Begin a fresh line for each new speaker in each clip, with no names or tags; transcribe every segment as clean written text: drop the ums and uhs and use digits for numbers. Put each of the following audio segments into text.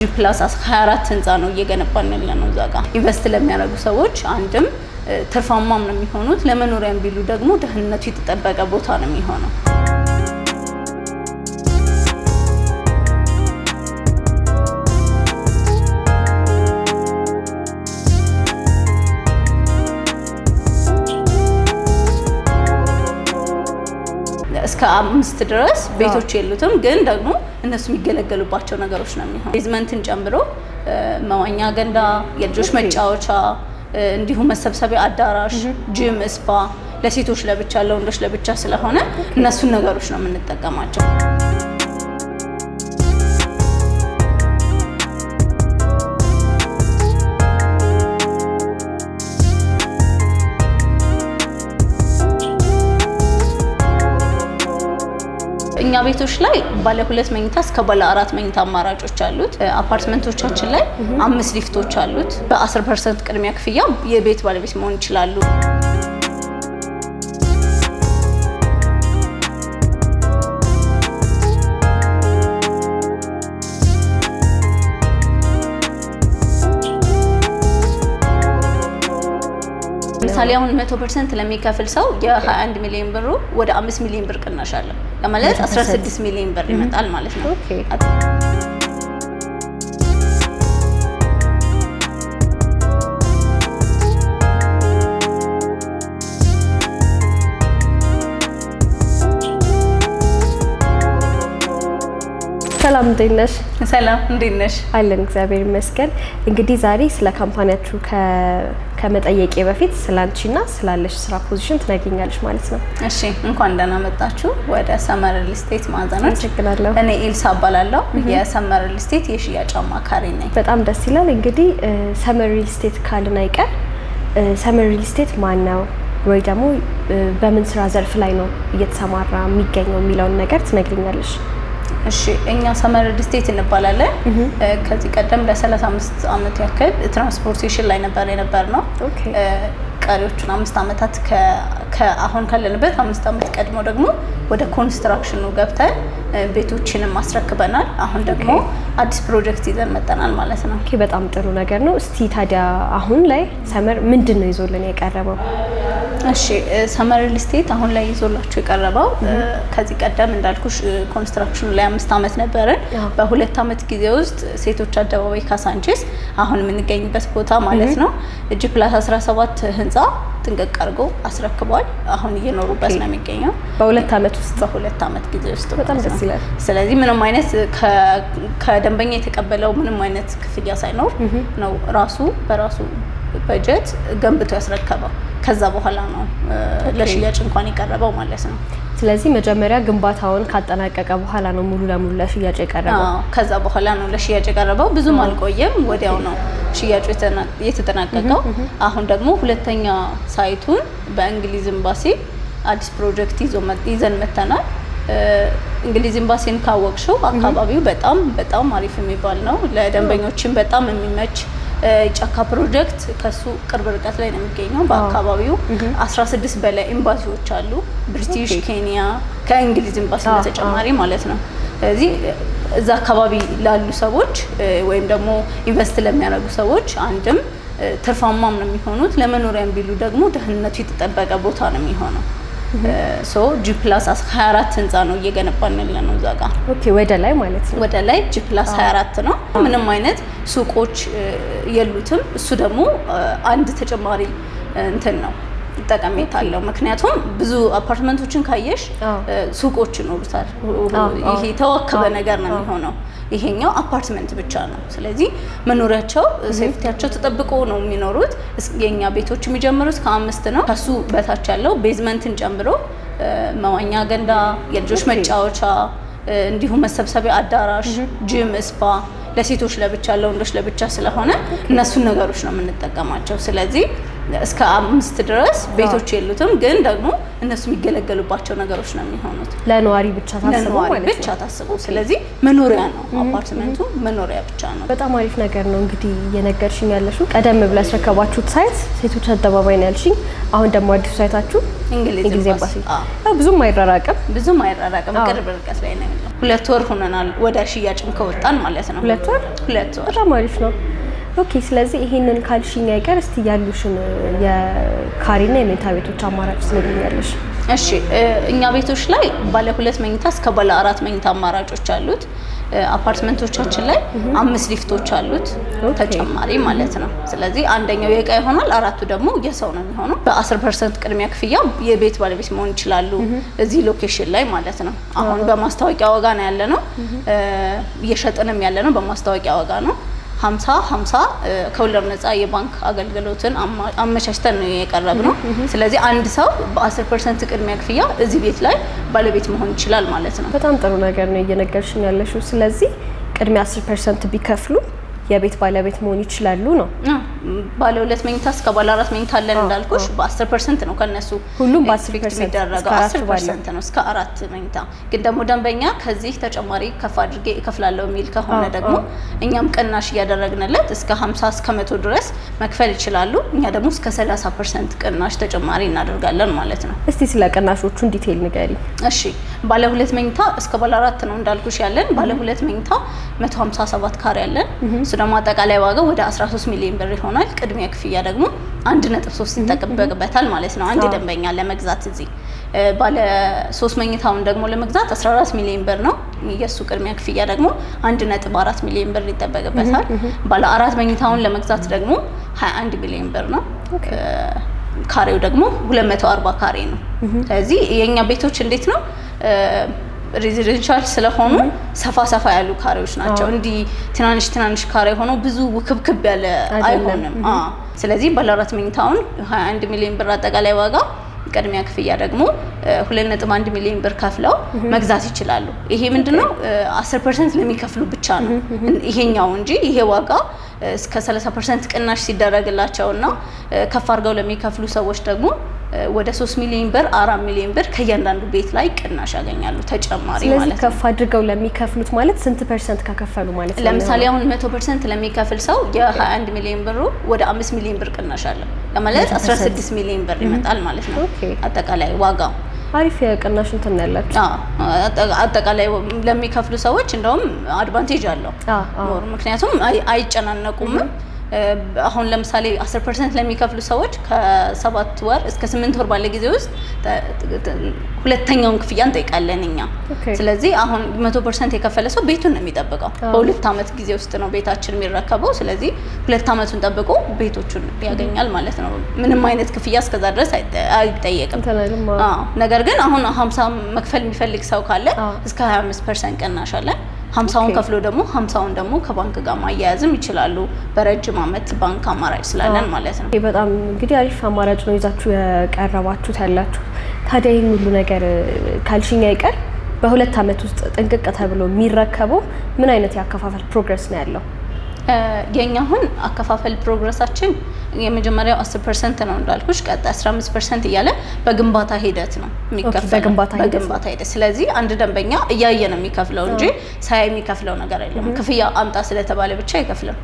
+24 ህንጻ ነው እየገነባን ያለነው ዛጋ ኢንቨስት ለሚያደርጉ ሰዎች አንድም ትርፋማም ነው የሚሆኑት ለመኖሪያም ቢሉ ደግሞ ደህንነቱ የተጠበቀ ቦታ ነው የሚሆነው። እስከ 5 ድረስ ቤቶች የሉትም ግን ደግሞ እነሱ የሚገለገሉባቸው ነገሮች ነው የሚሆነው። ቤዝመንትን ጨምሮ መዋኛ ገንዳ፣ የልጆች መጫወቻ እንዲሁም መሰብሰቢያ አዳራሽ፣ ጂም፣ ስፓ ለሴቶች ለብቻ ለወንዶች ለብቻ ስለሆነ እነሱን ነገሮች ነው የምንጠቀማቸው። እኛ ቤቶች ላይ ባለ 2 መኝታ እስከ ባለ 4 መኝታ አማራጮች አሉት። አፓርትመንቶቻችን ላይ 5 ሊፍቶች አሉት። በ10% ቅድሚያ ክፍያ የቤት ባለቤት መሆን ይችላሉ። ለምሳሌ አሁን 100% ለሚከፍል ሰው የ21 ሚሊዮን ብር ወደ 5 ሚሊዮን ብር ቅናሽ አለ። ለማለት 16 ሚሊዮን ብር ይመጣል ማለት ነው።
ሰላም እንዴት ነሽ?
ሰላም እንዴት ነሽ?
አለን እግዚአብሔር ይመስገን። እንግዲህ ዛሬ ስለ ካምፓኒያችሁ ከመጠየቄ በፊት ስላንቺና ስላለሽ ስራ ፖዚሽን ትነግሪኛለሽ ማለት ነው።
እሺ እንኳን ደህና መጣችሁ ወደ ሰመር ሪል ስቴት ማዕዘኖች።
አመሰግናለሁ።
እኔ ኤልሳ እባላለሁ። የሰመር ሪል ስቴት የሽያጭ አማካሪ ነኝ።
በጣም ደስ ይላል። እንግዲህ ሰመር ሪል ስቴት ካልን አይቀር ሰመር ሪል ስቴት ማን ነው ወይ ደግሞ በምን ስራ ዘርፍ ላይ ነው እየተሰማራ የሚገኘው የሚለውን ነገር ትነግሪኛለሽ?
እሺ እኛ ሰመር ሪል ስቴት እንባላለን። ከዚህ ቀደም ለ35 አመት ያክል ትራንስፖርቴሽን ላይ ነበር ነው። ቀሪዎቹን 5 አመታት ከአሁን ካለንበት 5 አመት ቀድሞ ደግሞ ወደ ኮንስትራክሽኑ ገብተን ቤቶችንም አስረክበናል። አሁን ደግሞ አዲስ ፕሮጀክት ይዘን መጣናል ማለት ነው።
ኦኬ በጣም ጥሩ ነገር ነው። እስቲ ታዲያ አሁን ላይ ሰመር ምንድነው ይዞልን የቀረበው?
እሺ ሰመር ሪል ስቴት አሁን ላይ ይዞላችሁ የቀረበው ከዚህ ቀደም እንዳልኩሽ ኮንስትራክሽኑ ላይ 5 አመት ነበርን። በ2 አመት ጊዜ ውስጥ ሴቶች አደባባይ ካሳንቺስ አሁን የምንገኝበት ቦታ ማለት ነው G+17 ህንጻ ጥንቅቅ አድርጎ አስረክቧል። አሁን እየኖሩበት ነው የሚገኘው
በ2 አመት ውስጥ።
በ2 አመት ጊዜ ውስጥ
በጣም ደስ ይላል።
ስለዚህ ምንም አይነት ከደንበኛ የተቀበለው ምንም አይነት ክፍያ ሳይኖር ነው በራሱ በጀት ገንብቶ ያስረከበው። ከዛ በኋላ ነው ለሽያጭ እንኳን የቀረበው ማለት ነው።
ስለዚህ መጀመሪያ ግንባታውን ካጠናቀቀ በኋላ ነው ሙሉ ለሙሉ ለሽያጭ የቀረበው።
ከዛ በኋላ ነው ለሽያጭ የቀረበው። ብዙም አልቆየም፣ ወዲያው ነው ሽያጩ የተጠናቀቀው። አሁን ደግሞ ሁለተኛ ሳይቱን በእንግሊዝ ኤምባሲ አዲስ ፕሮጀክት ይዘን መተናል። እንግሊዝ ኤምባሲን ካወቅሽው አካባቢው በጣም አሪፍ የሚባል ነው። ለደንበኞችን በጣም የሚመች ጫካ ፕሮጀክት ከሱ ቅርብ ርቀት ላይ ነው የሚገኘው። በአካባቢው 16 በላይ ኤምባሲዎች አሉ። ብሪቲሽ፣ ኬንያ ከእንግሊዝ ኤምባሲ በተጨማሪ ማለት ነው። ስለዚህ እዛ አካባቢ ላሉ ሰዎች ወይም ደግሞ ኢንቨስት ለሚያደርጉ ሰዎች አንድም ትርፋማም ነው የሚሆኑት ለመኖሪያም ቢሉ ደግሞ ደህንነቱ የተጠበቀ ቦታ ነው የሚሆነው። G+24 ህንጻ ነው እየገነባን ያለነው ዛጋ።
ኦኬ ወደ ላይ ማለት ነው።
ወደ ላይ G+24 ነው። ምንም አይነት ሱቆች የሉትም። እሱ ደግሞ አንድ ተጨማሪ እንትን ነው ጠቀሜታ አለው። ምክንያቱም ብዙ አፓርትመንቶችን ካየሽ ሱቆች ይኖሩታል። ይሄ ተወከበ ነገር ነው የሚሆነው። ይሄኛው አፓርትመንት ብቻ ነው። ስለዚህ መኖሪያቸው ሴፍቲያቸው ተጠብቆ ነው የሚኖሩት። የኛ ቤቶች የሚጀምሩት ከ5 ነው። ከሱ በታች ያለው ቤዝመንትን ጨምሮ መዋኛ ገንዳ፣ የልጆች መጫወቻ እንዲሁም መሰብሰቢያ አዳራሽ፣ ጂም፣ ስፓ ለሴቶች ለብቻ ለወንዶች ለብቻ ስለሆነ እነሱን ነገሮች ነው የምንጠቀማቸው። ስለዚህ እስከ 5 ድረስ ቤቶች የሉትም፣ ግን ደግሞ እነሱ የሚገለገሉባቸው ነገሮች ነው የሚሆኑት።
ለነዋሪ ብቻ ታስቦ ማለት ነው።
ብቻ ታስቦ። ስለዚህ መኖሪያ ነው አፓርትመንቱ፣ መኖሪያ ብቻ ነው።
በጣም አሪፍ ነገር ነው። እንግዲህ እየነገርሽኝ ያለሽው ቀደም ብላ ያስረከባችሁት ሳይት ሴቶች አደባባይ ነው ያልሽኝ። አሁን ደግሞ አዲሱ ሳይታችሁ እንግሊዝ ኤምባሲ። ብዙም አይራራቅም፣ ቅርብ ርቀት ላይ ነው ያለው። 2 ወር ሆነናል ወደ ሽያጭም ከወጣን ማለት ነው። 2 ወር በጣም አሪፍ ነው። ኦኬ። ስለዚህ ይሄንን ካልሽኝ አይቀር እስቲ ያሉሽን የካሬና የመኝታ ቤቶች አማራጭ ትነግሪኛለሽ?
እሺ፣ እኛ ቤቶች ላይ ባለ 2 መኝታ እስከ ባለ 4 መኝታ አማራጮች አሉት። አፓርትመንቶቻችን ላይ 5 ሊፍቶች አሉት ተጨማሪ ማለት ነው። ስለዚህ አንደኛው የዕቃ ይሆናል፣ 4ቱ ደግሞ የሰው ነው የሚሆነው። በ10% ቅድሚያ ክፍያ የቤት ባለቤት መሆን ይችላሉ እዚህ ሎኬሽን ላይ ማለት ነው። አሁን በማስታወቂያ ዋጋ ነው ያለ ነው፣ እየሸጥንም ያለ ነው በማስታወቂያ ዋጋ ነው። 50 ከወለድ ነፃ የባንክ አገልግሎትን አመቻችተን ነው የቀረብነው። ስለዚህ አንድ ሰው በ10% ቅድሚያ ክፍያ እዚህ ቤት ላይ ባለቤት መሆን ይችላል ማለት ነው።
በጣም ጥሩ ነገር ነው እየነገርሽኝ ያለሽው። ስለዚህ ቅድሚያ 10% ቢከፍሉ የቤት ባለቤት መሆን ይችላሉ ነው።
ባለ 2 መኝታ እስከ ባለ 4 መኝታ አለን እንዳልኩሽ በ10% ነው ከነሱ
ሁሉም በ10%
የሚደረገው 10% ነው እስከ 4 መኝታ። ግን ደግሞ ደንበኛ ከዚህ ተጨማሪ ከፍ አድርጌ እከፍላለሁ የሚል ከሆነ ደግሞ እኛም ቅናሽ እያደረግንለት እስከ 50 እስከ 100 ድረስ መክፈል ይችላሉ። እኛ ደግሞ እስከ 30% ቅናሽ ተጨማሪ እናደርጋለን ማለት ነው።
እስቲ ስለ ቅናሾቹ ዲቴል ንገሪ።
እሺ፣ ባለ 2 መኝታ እስከ ባለ 4 ነው እንዳልኩሽ ያለን። ባለ 2 መኝታ 157 ካሬ ያለን፣ እሱ ደግሞ አጠቃላይ ዋጋው ወደ 13 ሚሊዮን ብር ይሆናል። ቅድሚያ ክፍያ ደግሞ 1.3 ይጠበቅበታል ማለት ነው አንድ ደንበኛ ለመግዛት። እዚህ ባለ 3 መኝታውን ደግሞ ለመግዛት 14 ሚሊዮን ብር ነው የሱ ቅድሚያ ክፍያ ደግሞ 1.4 ሚሊዮን ብር ይጠበቅበታል። ባለ 4 መኝታውን ለመግዛት ደግሞ 21 ሚሊዮን ብር ነው። ካሬው ደግሞ 240 ካሬ ነው። ስለዚህ የኛ ቤቶች እንዴት ነው ሬዚደንሻል ስለሆኑ ሰፋ ያሉ ካሬዎች ናቸው። እንዲህ ትናንሽ ካሬ ሆኖ ብዙ ውክብክብ ያለ አይሆንም። ስለዚህ ባለ 4 መኝታውን 21 ሚሊዮን ብር አጠቃላይ ዋጋ፣ ቅድሚያ ክፍያ ደግሞ 2.1 ሚሊዮን ብር ከፍለው መግዛት ይችላሉ። ይሄ ምንድነው 10% ለሚከፍሉ ብቻ ነው ይሄኛው እንጂ ይሄ ዋጋ እስከ 30% ቅናሽ ሲደረግላቸውና ከፍ አድርገው ለሚከፍሉ ሰዎች ደግሞ ወደ 3 ሚሊዮን ብር 4 ሚሊዮን ብር ከእያንዳንዱ ቤት ላይ ቅናሽ ያገኛሉ ተጨማሪ ማለት ነው።
ስለዚህ ከፍ አድርገው ለሚከፍሉት ማለት ስንት ፐርሰንት ከከፈሉ ማለት ነው?
ለምሳሌ አሁን 100% ለሚከፍል ሰው የ21 ሚሊዮን ብሩ ወደ 5 ሚሊዮን ብር ቅናሽ አለ ለማለት 16 ሚሊዮን ብር ይመጣል ማለት ነው አጠቃላይ ዋጋው።
አሪፍ የቅናሽ እንትን ያላችሁ
አጠቃላይ ለሚከፍሉ ሰዎች እንደውም አድቫንቴጅ አለው። ምክንያቱም አይጨናነቁም። አሁን ለምሳሌ 10% ለሚከፍሉ ሰዎች ከ7 ወር እስከ 8 ወር ባለ ጊዜ ውስጥ ሁለተኛውን ክፍያ እንጠይቃለን እኛ። ስለዚህ አሁን 100% የከፈለ ሰው ቤቱን ነው የሚጠብቀው። በ2 አመት ጊዜ ውስጥ ነው ቤታችን የሚረከበው። ስለዚህ 2 አመቱን ጠብቆ ቤቶቹን ያገኛል ማለት ነው። ምንም አይነት ክፍያ እስከዛ ድረስ አይጠየቅም። ነገር ግን አሁን 50 መክፈል የሚፈልግ ሰው ካለ እስከ 25% ቅናሽ አለ። 50ውን ከፍሎ ደግሞ 50ውን ደግሞ ከባንክ ጋር ማያያዝም ይችላሉ። በረጅም አመት ባንክ አማራጭ ስላለን ማለት ነው።
በጣም እንግዲህ አሪፍ አማራጭ ነው ይዛችሁ የቀረባችሁት ያላችሁ። ታዲያ ይሄን ሁሉ ነገር ካልሽኝ አይቀር በ2 አመት ውስጥ ጥንቅቅ ተብሎ የሚረከበው ምን አይነት ያከፋፈል ፕሮግረስ ነው ያለው?
የኛ አሁን አከፋፈል ፕሮግረሳችን የመጀመሪያው 10% ነው እንዳልኩሽ፣ ቀጣይ 15% እያለ በግንባታ ሂደት ነው የሚከፈለው። በግንባታ ሂደት። ስለዚህ አንድ ደንበኛ እያየ ነው የሚከፍለው እንጂ ሳይ የሚከፍለው ነገር የለም። ክፍያ አምጣ ስለተባለ ብቻ አይከፍልም።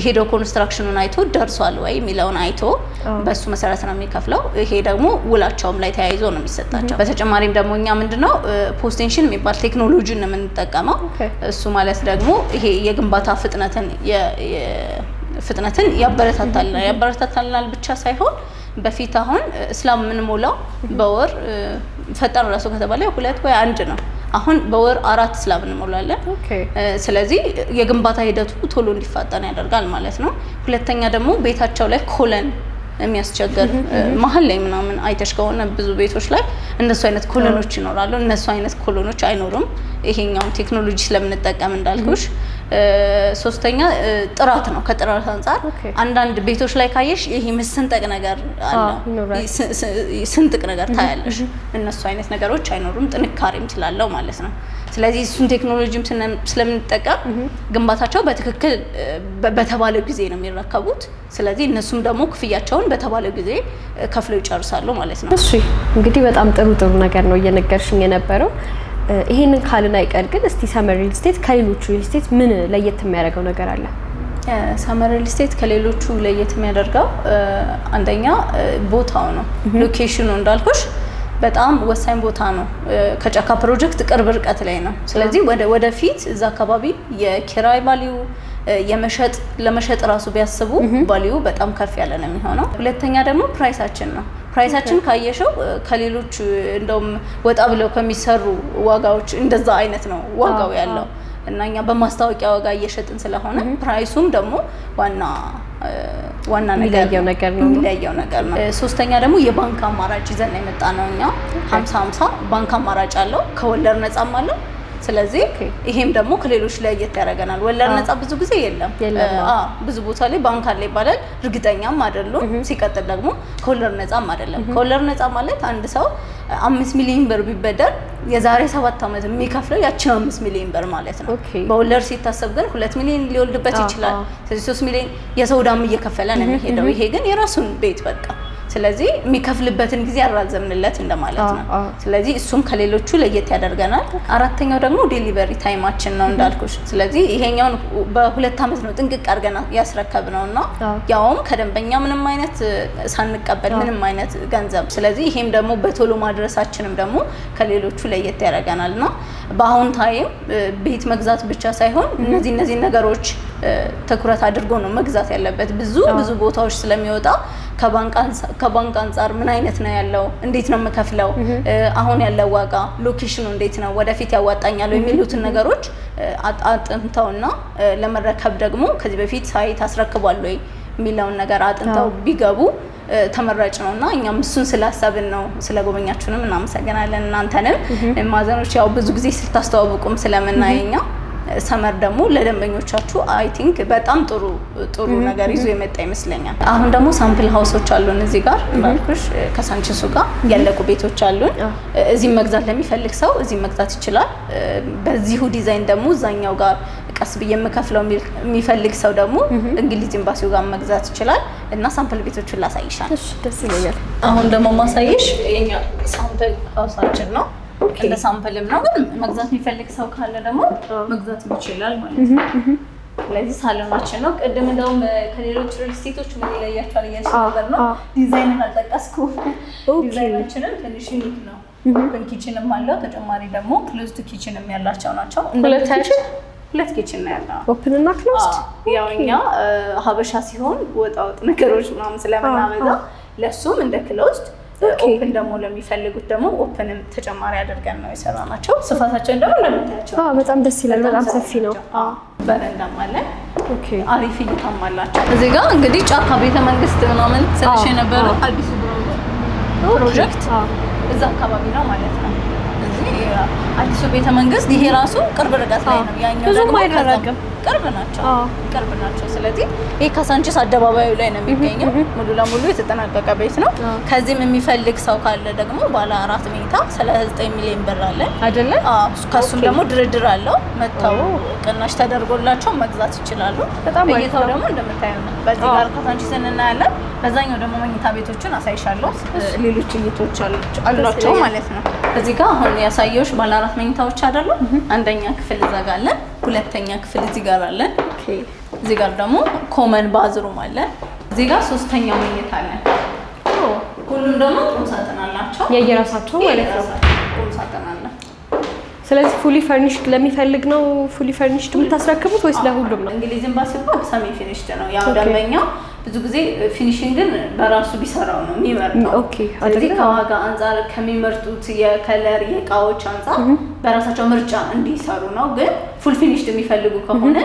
ሄዶ ኮንስትራክሽኑን አይቶ ደርሷል ወይ የሚለውን አይቶ በሱ መሰረት ነው የሚከፍለው። ይሄ ደግሞ ውላቸውም ላይ ተያይዞ ነው የሚሰጣቸው። በተጨማሪም ደግሞ እኛ ምንድነው ፖስቴንሽን የሚባል ቴክኖሎጂን ነው የምንጠቀመው። እሱ ማለት ደግሞ ይሄ የግንባታ ፍጥነትን ያበረታታልናል ብቻ ሳይሆን በፊት አሁን እስላም የምንሞላው በወር ፈጠን ራሱ ከተባለ 2 ወይ 1 ነው። አሁን በወር 4 እስላም እንሞላለን። ስለዚህ የግንባታ ሂደቱ ቶሎ እንዲፋጠን ያደርጋል ማለት ነው። ሁለተኛ ደግሞ ቤታቸው ላይ ኮለን የሚያስቸግር መሀል ላይ ምናምን አይተሽ ከሆነ ብዙ ቤቶች ላይ እነሱ አይነት ኮሎኖች ይኖራሉ። እነሱ አይነት ኮሎኖች አይኖሩም። ይሄኛውን ቴክኖሎጂ ስለምንጠቀም እንዳልኩሽ ሶስተኛ ጥራት ነው። ከጥራት አንፃር አንዳንድ ቤቶች ላይ ካየሽ ይሄ መስንጠቅ ነገር አለ፣ ስንጥቅ ነገር ታያለሽ። እነሱ አይነት ነገሮች አይኖሩም፣ ጥንካሬም ስላለው ማለት ነው። ስለዚህ እሱን ቴክኖሎጂም ስለምንጠቀም ግንባታቸው በትክክል በተባለው ጊዜ ነው የሚረከቡት። ስለዚህ እነሱም ደግሞ ክፍያቸውን በተባለው ጊዜ ከፍለው ይጨርሳሉ ማለት ነው።
እሺ እንግዲህ በጣም ጥሩ ነገር ነው እየነገርሽኝ የነበረው። ይሄንን ካልን አይቀር ግን እስቲ ሰመር ሪል ስቴት ከሌሎቹ ሪል ስቴት ምን ለየት የሚያደርገው ነገር አለ?
ሰመር ሪል ስቴት ከሌሎቹ ለየት የሚያደርገው አንደኛ ቦታው ነው። ሎኬሽኑ እንዳልኩሽ በጣም ወሳኝ ቦታ ነው። ከጫካ ፕሮጀክት ቅርብ ርቀት ላይ ነው። ስለዚህ ወደፊት እዛ አካባቢ የኪራይ ቫልዩ ለመሸጥ ራሱ ቢያስቡ ቫልዩ በጣም ከፍ ያለ ነው የሚሆነው። ሁለተኛ ደግሞ ፕራይሳችን ነው። ፕራይሳችን ካየሽው ከሌሎች እንደውም ወጣ ብለው ከሚሰሩ ዋጋዎች እንደዛ አይነት ነው ዋጋው ያለው እና እኛ በማስታወቂያ ዋጋ እየሸጥን ስለሆነ ፕራይሱም ደግሞ ዋና የሚለየው ነገር ነው። ሶስተኛ ደግሞ የባንክ አማራጭ ይዘን የመጣ ነው። እኛ 50-50 ባንክ አማራጭ አለው፣ ከወለድ ነፃም አለው። ስለዚህ ይሄም ደግሞ ከሌሎች ለየት ያደርገናል። ወለድ ነፃ ብዙ ጊዜ የለም። ብዙ ቦታ ላይ ባንክ አለ ይባላል፣ እርግጠኛም አይደሉም። ሲቀጥል ደግሞ ከወለድ ነፃም አይደለም። ከወለድ ነፃ ማለት አንድ ሰው 5 ሚሊዮን ብር ቢበደር የዛሬ 7 ዓመት የሚከፍለው ያችን 5 ሚሊዮን ብር ማለት ነው። በወለድ ሲታሰብ ግን 2 ሚሊዮን ሊወልድበት ይችላል። ስለዚህ 3 ሚሊዮን የሰው ዕዳም እየከፈለ ነው የሚሄደው። ይሄ ግን የራሱን ቤት በቃ ስለዚህ የሚከፍልበትን ጊዜ ያራዘምንለት እንደማለት ነው። ስለዚህ እሱም ከሌሎቹ ለየት ያደርገናል። አራተኛው ደግሞ ዴሊቨሪ ታይማችን ነው እንዳልኩሽ። ስለዚህ ይሄኛውን በ2 ዓመት ነው ጥንቅቅ አድርገን ያስረከብነውና ያውም ከደንበኛ ምንም አይነት ሳንቀበል ምንም አይነት ገንዘብ። ስለዚህ ይሄም ደግሞ በቶሎ ማድረሳችንም ደግሞ ከሌሎቹ ለየት ያደርገናልና በአሁን ታይም ቤት መግዛት ብቻ ሳይሆን እነዚህ ነገሮች ትኩረት አድርጎ ነው መግዛት ያለበት። ብዙ ቦታዎች ስለሚወጣ ከባንክ አንፃር ምን አይነት ነው ያለው፣ እንዴት ነው የምከፍለው፣ አሁን ያለው ዋጋ፣ ሎኬሽኑ እንዴት ነው፣ ወደፊት ያዋጣኛል የሚሉትን ነገሮች አጥንተውና ለመረከብ ደግሞ ከዚህ በፊት ሳይት አስረክቧል ወይ የሚለውን ነገር አጥንተው ቢገቡ ተመራጭ ነውና እኛም እሱን ስላሰብን ነው። ስለጎበኛችሁንም እናመሰግናለን። እናንተንም ማዘኖች ያው ብዙ ጊዜ ስታስተዋውቁም ስለምናየኛ ሰመር ደግሞ ለደንበኞቻችሁ አይ ቲንክ በጣም ጥሩ ነገር ይዞ የመጣ ይመስለኛል። አሁን ደግሞ ሳምፕል ሃውሶች አሉን እዚህ ጋር እንዳልኩሽ ከሳንቺሱ ጋር ያለቁ ቤቶች አሉን። እዚህ መግዛት ለሚፈልግ ሰው እዚህ መግዛት ይችላል። በዚሁ ዲዛይን ደግሞ እዛኛው ጋር ቀስ ብዬ የምከፍለው የሚፈልግ ሰው ደግሞ እንግሊዝ ኤምባሲው ጋር መግዛት ይችላል እና ሳምፕል ቤቶችን ላሳይሻል።
እሺ ደስ ይለኛል።
አሁን ደግሞ ማሳይሽ የኛ ሳምፕል ሃውሳችን ነው። እንደ ሳምፕልም ነው ግን መግዛት የሚፈልግ ሰው ካለ ደግሞ መግዛት ይችላል ማለት ነው። ስለዚህ ሳሎናችን ነው። ቅድም እንደውም ከሌሎች ሪል ስቴቶች ምን ይለያቸዋል እያልሽ ነገር ነው። ዲዛይኑን አልጠቀስኩም። ዲዛይናችንም ትንሽ ዩኒክ ነው። ኦፕን ኪችንም አለው። ተጨማሪ ደግሞ ክሎዝድ ኪችንም ያላቸው ናቸው። ሁለት ኪችን ነው ያለው።
ኦፕን እና ክሎዝድ።
ያው እኛ ሀበሻ ሲሆን ወጣ ነገሮች ምናምን ስለምናበዛ ለሱም እንደ ክሎዝድ ኦፕን ደግሞ ለሚፈልጉት ደግሞ ኦፕንም ተጨማሪ አድርገን ነው የሰራናቸው። ስፋታቸውን ደግሞ እንደምታያቸው
በጣም ደስ ይላል። በጣም ሰፊ ነው።
በረንዳም አለ። አሪፍ እይታም አላቸው። እዚህ ጋር እንግዲህ ጫካ ቤተመንግስት ምናምን ስልሽ የነበረው አዲሱ ፕሮጀክት እዛ አካባቢ ነው ማለት ነው። አዲሱ ቤተመንግስት ይሄ ራሱ ቅርብ ርቀት ላይ ነው። ያኛው ደግሞ አይደረግም፣ ቅርብ ናቸው። ስለዚህ ይሄ ከሳንቺስ አደባባዩ ላይ ነው የሚገኘው። ሙሉ ለሙሉ የተጠናቀቀ ቤት ነው። ከዚህም የሚፈልግ ሰው ካለ ደግሞ ባለ 4 መኝታ 39 ሚሊዮን ብር አለ አይደለ? ከሱም ደግሞ ድርድር አለው። መተው ቅናሽ ተደርጎላቸው መግዛት ይችላሉ። እይታው ደግሞ እንደምታየው ነው። በዚህ ጋር ከሳንቺስ እናያለን። በዛኛው ደግሞ መኝታ ቤቶችን አሳይሻለሁ። ሌሎች እይቶች አሏቸው ማለት ነው። እዚህ ጋር አሁን ያሳየውሽ ባለ 4 መኝታዎች አይደሉ? አንደኛ ክፍል እዛ ጋር አለን። ሁለተኛ ክፍል እዚህ ጋር አለን። እዚህ ጋር ደግሞ ኮመን ባዝሩም አለ። እዚህ ጋር ሶስተኛ መኝታ አለን። ሁሉም ደግሞ ቁም ሳጥን አላቸው
የየራሳቸው ማለት ነው።
ቁም ሳጥን አለ።
ስለዚህ ፉሊ ፈርኒሽድ ለሚፈልግ ነው ፉሊ ፈርኒሽድ የምታስረክቡት ወይስ ለሁሉም ነው?
እንግሊዝ ኤምባሲ ሰሚ ፊኒሽድ ነው። ያው ደንበኛው ብዙ ጊዜ ፊኒሺንግን በራሱ ቢሰራው ነው የሚመርጠው።
ኦኬ
ስለዚህ ከዋጋ አንፃር ከሚመርጡት የከለር የእቃዎች አንፃር በራሳቸው ምርጫ እንዲሰሩ ነው። ግን ፉል ፊኒሽድ የሚፈልጉ ከሆነ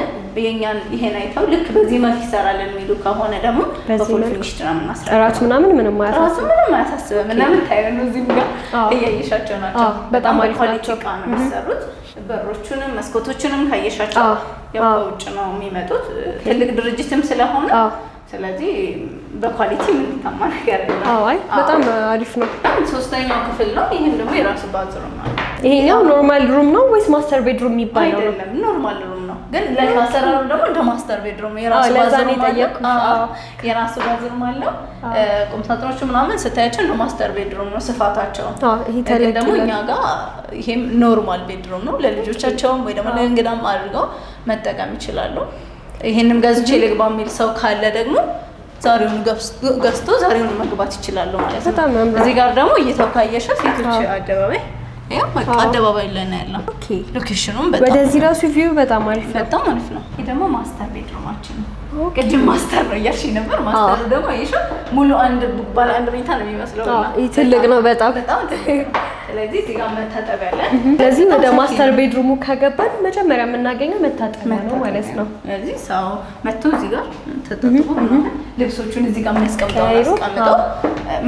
የኛን ይሄን አይተው ልክ በዚህ መልክ ይሰራልን የሚሉ ከሆነ ደግሞ በፉል ፊኒሽድ ነው የምናስረዳው።
ራሱ ምንም
አያሳስብም። ምንም ታየው ነው እዚህ ጋር እያየሻቸው ናቸው።
በጣም አሪፍ ናቸው።
እቃ ነው የሚሰሩት። በሮቹንም መስኮቶቹንም ካየሻቸው ያው ከውጭ ነው የሚመጡት። ትልቅ ድርጅትም ስለሆነ ስለዚህ በኳሊቲ ምን ታማ ነገር ነው።
አይ በጣም አሪፍ ነው።
ሶስተኛው ክፍል ነው። ይሄን ደግሞ የራሱ ባዝሩም ነው።
ይሄኛው ኖርማል ሩም ነው ወይስ ማስተር ቤድሩም የሚባለው ነው?
አይደለም ኖርማል ሩም ነው። ግን ለአሰራሩ ደግሞ እንደ ማስተር ቤድሩም የራሱ ባዝሩም አለው። የራሱ ባዝሩም አለው። ቁም ሳጥኖቹ ምናምን ስታያቸው እንደ ማስተር ቤድሩም ነው ስፋታቸው።
ይሄ ተለቅ
ደግሞ እኛ ጋር ይሄም ኖርማል ቤድሩም ነው። ለልጆቻቸውም ወይ ደግሞ ለእንግዳም አድርገው መጠቀም ይችላሉ። ይሄንም ገዝቼ ልግባ የሚል ሰው ካለ ደግሞ ዛሬውን ገዝቶ ዛሬውን መግባት ይችላሉ ማለት ነው። እዚህ ጋር ደግሞ እይታው ካየሽው ሴቶች አደባባይ ያው አደባባይ ላይ ነው ያለው። ኦኬ ሎኬሽኑም በጣም
ወደዚህ ራሱ ቪው በጣም አሪፍ
ነው። ይሄ ደግሞ ማስተር ቤድሩማችን ነው። ቅድም ማስተር ነው እያልሽኝ ነበር። ማስተሩ ደግሞ አይሽው ሙሉ ባለ አንድ መኝታ ነው የሚመስለው።
ይሄ ትልቅ ነው በጣም
ትልቅ። ስለዚህ እዚህ ጋር መታጠቢያ አለ።
ስለዚህ ወደ ማስተር ቤድሩሙ ከገባን መጀመሪያ የምናገኘው መታጠቢያ ነው ማለት ነው።
ስለዚህ ሰው መጥቶ እዚህ ጋር ተጣጥቦ ልብሶቹን እዚህ ጋር የሚያስቀምጠው አስቀምጠው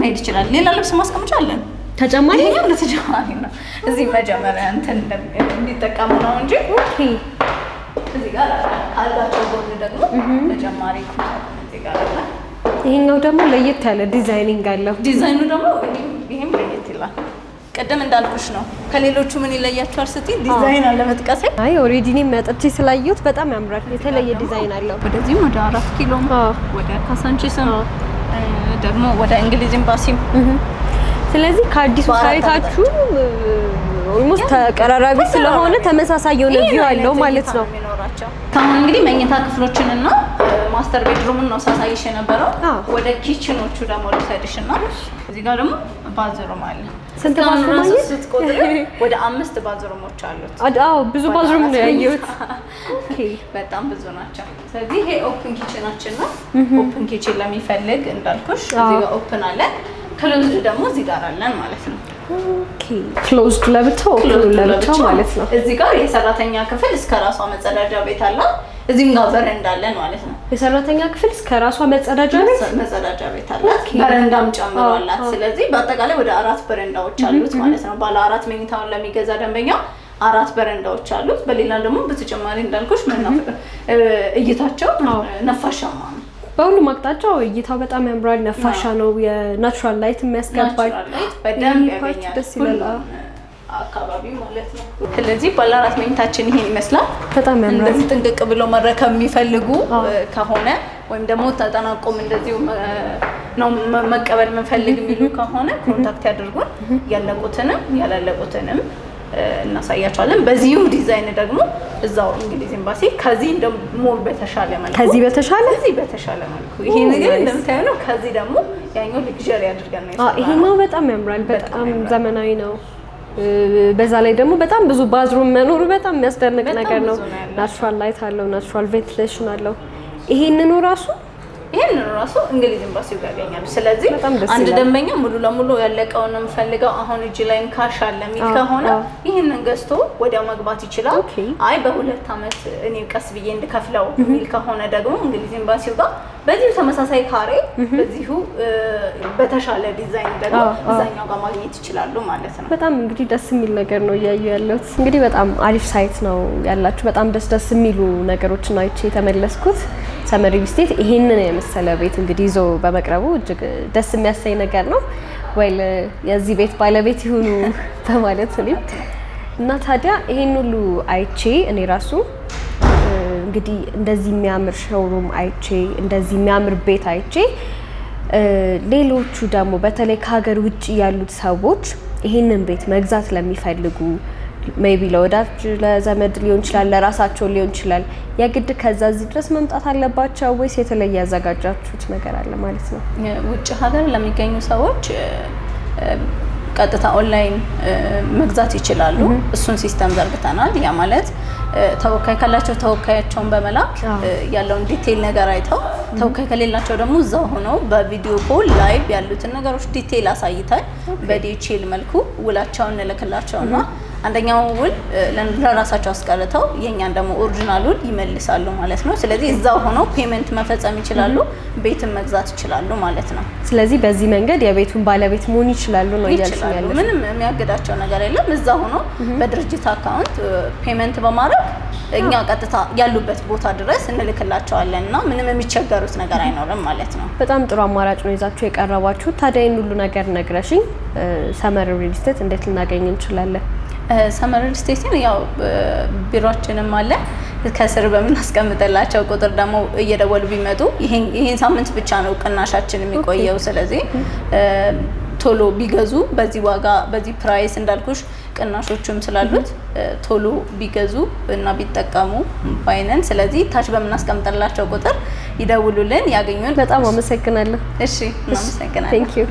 መሄድ ይችላል። ሌላ ልብስ ማስቀመጫ አለን ተጨማሪ። ይሄ ለተጨማሪ ነው። እዚህ መጀመሪያ እንትን እንዲጠቀሙ ነው እንጂ
ኦኬ።
እዚህ ጋር አልጋቸው ጎን ደግሞ ተጨማሪ እዚህ ጋር አለ።
ይሄኛው ደግሞ ለየት ያለ ዲዛይኒንግ አለው።
ዲዛይኑ ደግሞ ይሄም ለየት ይላል። ቀደም እንዳልኩሽ ነው። ከሌሎቹ ምን ይለያቸዋል ስትይ ዲዛይን አለ መጥቀስ።
አይ ኦሬዲ እኔ መጥቼ ስላየሁት በጣም ያምራል። የተለየ ዲዛይን አለው።
ወደዚህም ወደ 4 ኪሎ ወደ ካሳንቺስም ደግሞ ወደ እንግሊዝ ኤምባሲም ስለዚህ
ከአዲሱ ሳይታችሁ ኦልሞስት ተቀራራቢ ስለሆነ ተመሳሳይ የሆነ ቪው አለው ማለት ነው።
አሁን እንግዲህ መኝታ ክፍሎችን እና ማስተር ቤድሩምን ነው ሳሳይሽ የነበረው። ወደ ኪችኖቹ ደግሞ ልውሰድሽና እዚህ ጋር ደግሞ ባዝሩም አለ።
ስንት ባዝሩም አለ?
ወደ 5 ባዝሩሞች አሉት።
አዎ ብዙ ባዝሩም ነው ያየሁት። ኦኬ
በጣም ብዙ ናቸው። ስለዚህ ይሄ ኦፕን ኪችናችን ነው። ኦፕን ኪችን ለሚፈልግ እንዳልኩሽ እዚህ ጋር ኦፕን አለ። ክሎዝድ ደግሞ እዚህ ጋር አለን ማለት ነው።
ኦኬ ክሎዝድ ለብቻው ለብቻው ማለት ነው።
እዚህ ጋር የሰራተኛ ክፍል እስከ ራሷ መጸዳጃ ቤት አለ። እዚህም ጋር በረንዳ አለን ማለት ነው።
የሰራተኛ ክፍል እስከ ራሷ መጸዳጃ ቤት
አለ። በረንዳም ጨምሮ አላት። ስለዚህ በአጠቃላይ ወደ 4 በረንዳዎች አሉት ማለት ነው። ባለ 4 መኝታውን ለሚገዛ ደንበኛ 4 በረንዳዎች አሉት። በሌላ ደግሞ በተጨማሪ እንዳልኩሽ እይታቸው ነፋሻማ ነው።
በሁሉም አቅጣጫው እይታው በጣም ያምራል። ነፋሻ ነው። የናቹራል ላይት የሚያስገባል
በደንብ ያገኛል።
ደስ ይላል
አካባቢ ማለት ነው። ስለዚህ ባለ 4 መኝታችን ይሄን ይመስላል።
በጣም ያምራል።
እንደዚህ ጥንቅቅ ብሎ መረከብ የሚፈልጉ ከሆነ ወይም ደግሞ ተጠናቆም እንደዚሁ ነው መቀበል የምንፈልግ የሚሉ ከሆነ ኮንታክት ያድርጉን። ያለቁትንም ያላለቁትንም እናሳያቸዋለን። በዚሁ ዲዛይን ደግሞ እዛው እንግሊዝ ኤምባሲ ከዚህ ደግሞ በተሻለ መልኩ ከዚህ በተሻለ መልኩ ይሄ ነገር እንደምታዩ ነው። ከዚህ ደግሞ ያኛው ሉክዠሪ አድርገን ነው የሰራነው።
ይሄኛው በጣም ያምራል። በጣም ዘመናዊ ነው። በዛ ላይ ደግሞ በጣም ብዙ ባዝሩም መኖሩ በጣም የሚያስደንቅ ነገር ነው። ናቹራል ላይት አለው፣ ናቹራል ቬንቲሌሽን አለው። ይሄንን ራሱ
እንግሊዝ ኤምባሲው ጋር ያገኛሉ። ስለዚህ አንድ ደንበኛ ሙሉ ለሙሉ ያለቀውን ነው የምፈልገው አሁን እጅ ላይ ካሽ አለ የሚል ከሆነ ይሄንን ገዝቶ ወዲያው መግባት ይችላል። አይ በ2 አመት እኔ ቀስ ብዬ እንድከፍለው የሚል ከሆነ ደግሞ እንግሊዝ ኤምባሲው ጋር በዚሁ ተመሳሳይ ካሬ በዚሁ በተሻለ ዲዛይን ደግሞ እዛኛው ጋር ማግኘት ይችላሉ ማለት ነው።
በጣም እንግዲህ ደስ የሚል ነገር ነው እያየሁ ያለሁት። እንግዲህ በጣም አሪፍ ሳይት ነው ያላችሁ። በጣም ደስ የሚሉ ነገሮችን አይቼ የተመለስኩት። ሰመሪ ሪል ይሄንን የመሰለ ቤት እንግዲህ ይዞ በመቅረቡ እጅግ ደስ የሚያሳይ ነገር ነው። ወይል የዚህ ቤት ባለቤት ይሁኑ በማለት እኔም እና ታዲያ ይሄን ሁሉ አይቼ እኔ ራሱ እንግዲህ እንደዚህ የሚያምር ሾውሩም አይቼ እንደዚህ የሚያምር ቤት አይቼ ሌሎቹ ደግሞ በተለይ ከሀገር ውጭ ያሉት ሰዎች ይሄንን ቤት መግዛት ለሚፈልጉ ሜቢ ለወዳጅ ለዘመድ ሊሆን ይችላል፣ ለራሳቸው ሊሆን ይችላል። የግድ ከዛ እዚህ ድረስ መምጣት አለባቸው ወይስ የተለየ ያዘጋጃችሁት ነገር አለ ማለት ነው?
ውጭ ሀገር ለሚገኙ ሰዎች ቀጥታ ኦንላይን መግዛት ይችላሉ። እሱን ሲስተም ዘርግተናል። ያ ማለት ተወካይ ካላቸው ተወካያቸውን በመላክ ያለውን ዲቴይል ነገር አይተው ተወካይ ከሌላቸው ደግሞ እዛው ሆነው በቪዲዮ ኮል ላይቭ ያሉትን ነገሮች ዲቴይል አሳይተን በዲኤችኤል መልኩ ውላቸውን እንልክላቸውና አንደኛው ውል ለራሳቸው አስቀርተው የኛን ደግሞ ኦሪጂናሉን ይመልሳሉ ማለት ነው። ስለዚህ እዛው ሆነው ፔመንት መፈጸም ይችላሉ፣ ቤትን መግዛት ይችላሉ ማለት ነው።
ስለዚህ በዚህ መንገድ የቤቱን ባለቤት መሆን ይችላሉ ነው እያልሽኝ ያለሽ?
ምንም የሚያግዳቸው ነገር የለም። እዛው ሆነው በድርጅት አካውንት ፔመንት በማድረግ እኛ ቀጥታ ያሉበት ቦታ ድረስ እንልክላቸዋለን እና ምንም የሚቸገሩት ነገር አይኖርም ማለት ነው።
በጣም ጥሩ አማራጭ ነው ይዛችሁ የቀረባችሁ። ታዲያ ይህን ሁሉ ነገር ነግረሽኝ ሰመር ሪል ስቴት እንዴት ልናገኝ እንችላለን?
ሰመር ሪል ስቴትን ያው ቢሮአችንም አለ። ከስር በምናስቀምጥላቸው ቁጥር ደግሞ እየደወሉ ቢመጡ ይሄን ሳምንት ብቻ ነው ቅናሻችን የሚቆየው። ስለዚህ ቶሎ ቢገዙ በዚህ ዋጋ በዚህ ፕራይስ እንዳልኩሽ ቅናሾቹም ስላሉት ቶሎ ቢገዙ እና ቢጠቀሙ ባይነን። ስለዚህ ታች በምናስቀምጥላቸው ቁጥር ይደውሉልን፣ ያገኙን።
በጣም አመሰግናለሁ።
እሺ፣ እናመሰግናለን።
ቴንክ ዩ